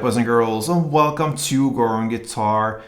boys and girls, and welcome to Growing Guitar.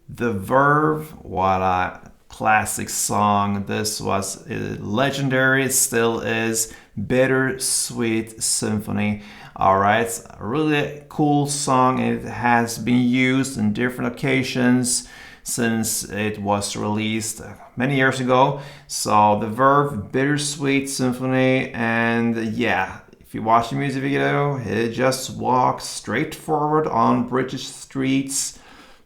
The Verve, what a classic song. This was legendary, it still is. Bittersweet Symphony. Alright, a really cool song. It has been used in different occasions since it was released many years ago. So the Verve Bittersweet Symphony, and yeah, if you watch the music video, it just walks straight forward on British streets.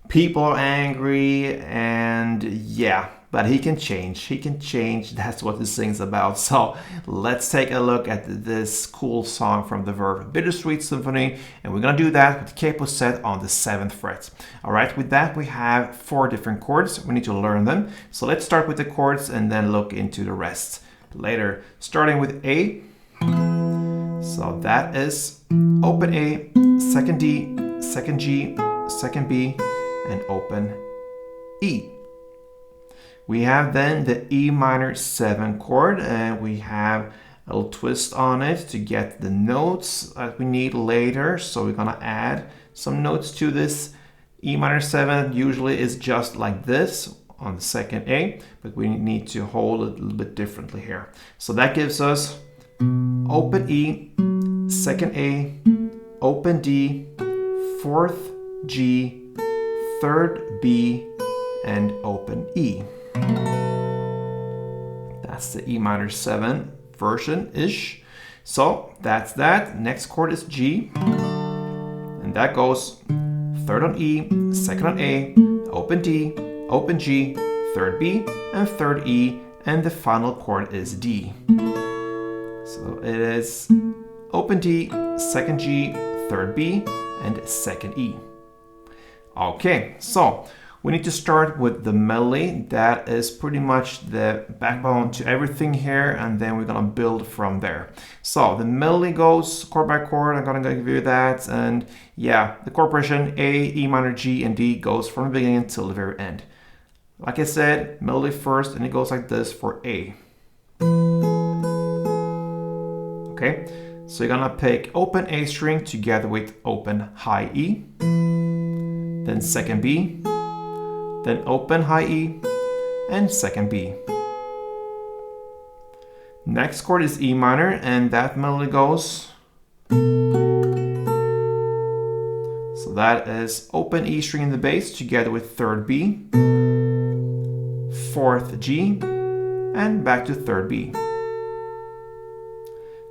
People are angry, and yeah, but he can change. He can change. That's what this thing's about. So let's take a look at this cool song from the Verve, Bittersweet Symphony, and we're gonna do that with capo set on the 7th fret. All right, with that we have 4 different chords. We need to learn them. So let's start with the chords and then look into the rest later. Starting with A. So that is open A, second D, second G, second B, and open E. We have then the E minor 7 chord, and we have a little twist on it to get the notes that we need later. So we're gonna add some notes to this. E minor 7 usually is just like this on the second A, but we need to hold it a little bit differently here. So that gives us open E, second A, open D, 4th G, 3rd B, and open E. That's the E minor 7 version-ish. So that's that. Next chord is G, and that goes 3rd on E, 2nd on A, open D, open G, 3rd B, and 3rd E, and the final chord is D. So it is open D, 2nd G, 3rd B, and 2nd E. Okay, so we need to start with the melody. That is pretty much the backbone to everything here, and then we're gonna build from there. So the melody goes chord by chord. I'm gonna give you that, and yeah, the chord progression A, E minor, G, and D goes from the beginning till the very end. Like I said, melody first, and it goes like this for A. Okay, so you're gonna pick open A string together with open high E, then second B, then open high E, and second B. Next chord is E minor, and that melody goes. So that is open E string in the bass together with 3rd B, 4th G, and back to 3rd B.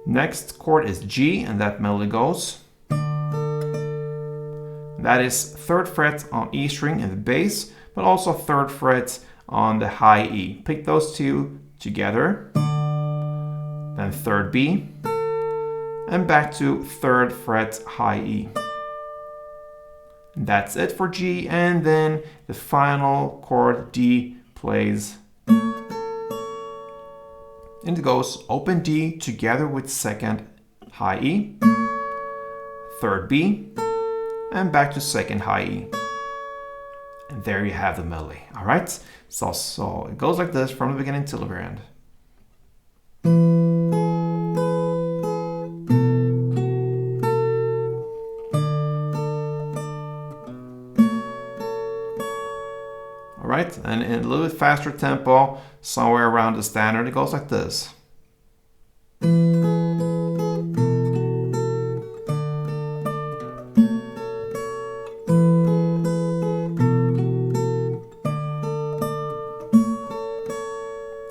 Next chord is G, and that melody goes. That is 3rd fret on E string in the bass, but also 3rd fret on the high E. Pick those two together. Then 3rd B, and back to 3rd fret high E. That's it for G, and then the final chord D plays. And it goes open D together with 2nd high E, 3rd B, and back to 2nd high E. And there you have the melody. All right, so it goes like this from the beginning till the very end. All right, and in a little bit faster tempo, somewhere around the standard, it goes like this.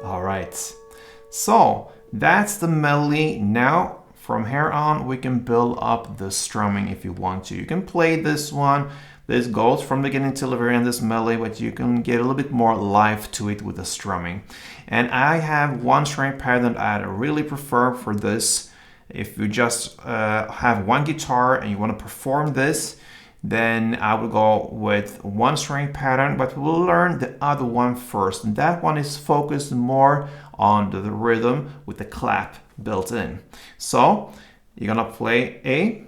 All right, so that's the melody. Now from here on we can build up the strumming if you want to. You can play this one. This goes from beginning till the very end, this melody, but you can get a little bit more life to it with the strumming. And I have one string pattern that I really prefer for this. If you just have one guitar and you want to perform this, then I will go with one string pattern, but we'll learn the other one first. And that one is focused more on the rhythm with the clap built in. So you're gonna play A,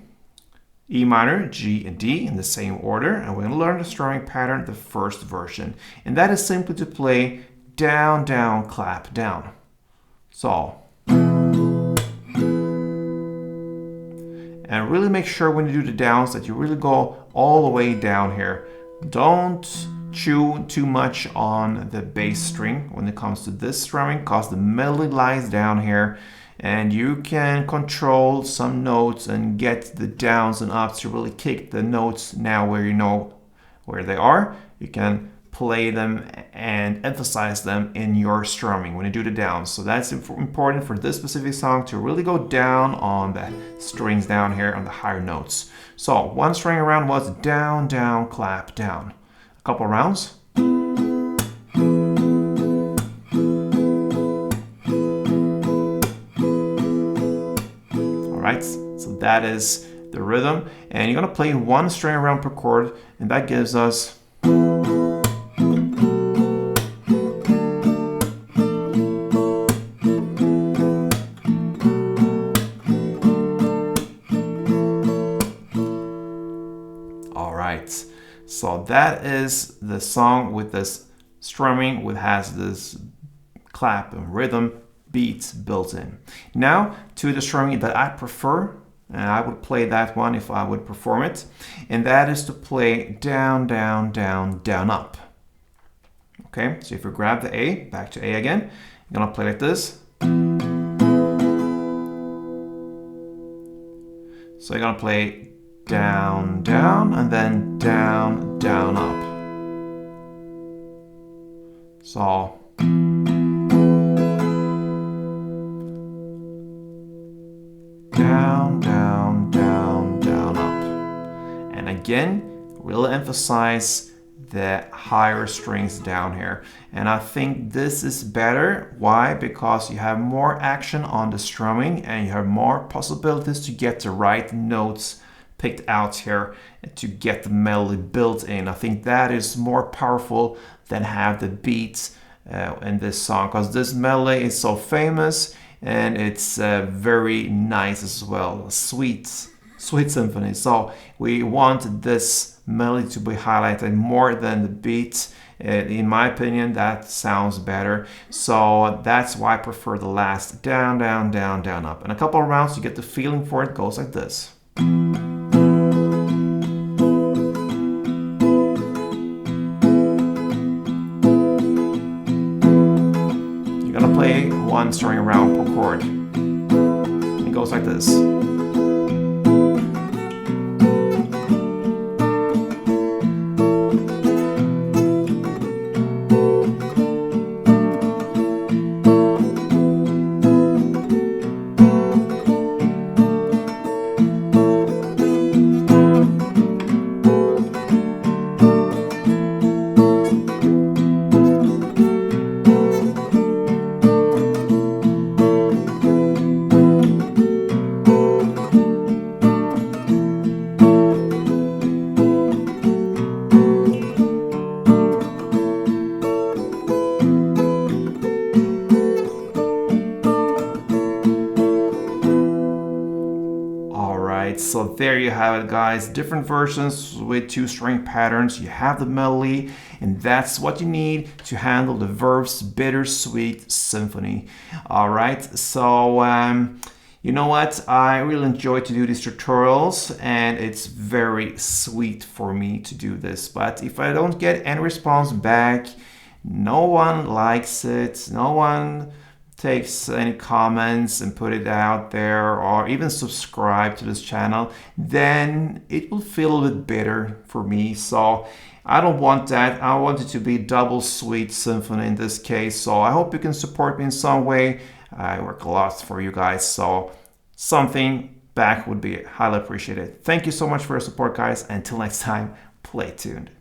E minor, G, and D in the same order, and we're going to learn the strumming pattern, the first version. And that is simply to play down, down, clap, down. So and really make sure when you do the downs that you really go all the way down here. Don't chew too much on the bass string when it comes to this strumming, because the melody lies down here, and you can control some notes and get the downs and ups to really kick the notes now where you know where they are. You can play them and emphasize them in your strumming when you do the downs. So that's important for this specific song, to really go down on the strings down here on the higher notes. So one string around was down, down, clap, down. A couple rounds. Alright, so that is the rhythm, and you're gonna play one string around per chord, and that gives us Alright, so that is the song with this strumming, which has this clap and rhythm beats built in. Now to the strumming that I prefer, and I would play that one if I would perform it, and that is to play down, down, down, down, up. Okay, so if you grab the A, back to A again, you're gonna play like this. So you're gonna play down, down, and then down, down, up. So down, down, down, down, up. And again, really emphasize the higher strings down here. And I think this is better. Why? Because you have more action on the strumming and you have more possibilities to get the right notes picked out here to get the melody built in. I think that is more powerful than have the beats in this song, because this melody is so famous and it's very nice as well. Sweet symphony. So we want this melody to be highlighted more than the beat. In my opinion, that sounds better. So that's why I prefer the last down, down, down, down, up. And a couple of rounds to get the feeling for it goes like this. You're gonna play one string around per chord. And it goes like this. So there you have it, guys. Different versions with 2-string patterns. You have the melody, and that's what you need to handle the Verve's Bittersweet Symphony. All right, so you know what? I really enjoy to do these tutorials, and it's very sweet for me to do this. But if I don't get any response back, no one likes it, no one takes any comments and put it out there, or even subscribe to this channel, then it will feel a little bit bitter for me. So I don't want that. I want it to be double sweet symphony in this case. So I hope you can support me in some way. I work a lot for you guys, so something back would be highly appreciated. Thank you so much for your support, guys. Until next time, play tuned.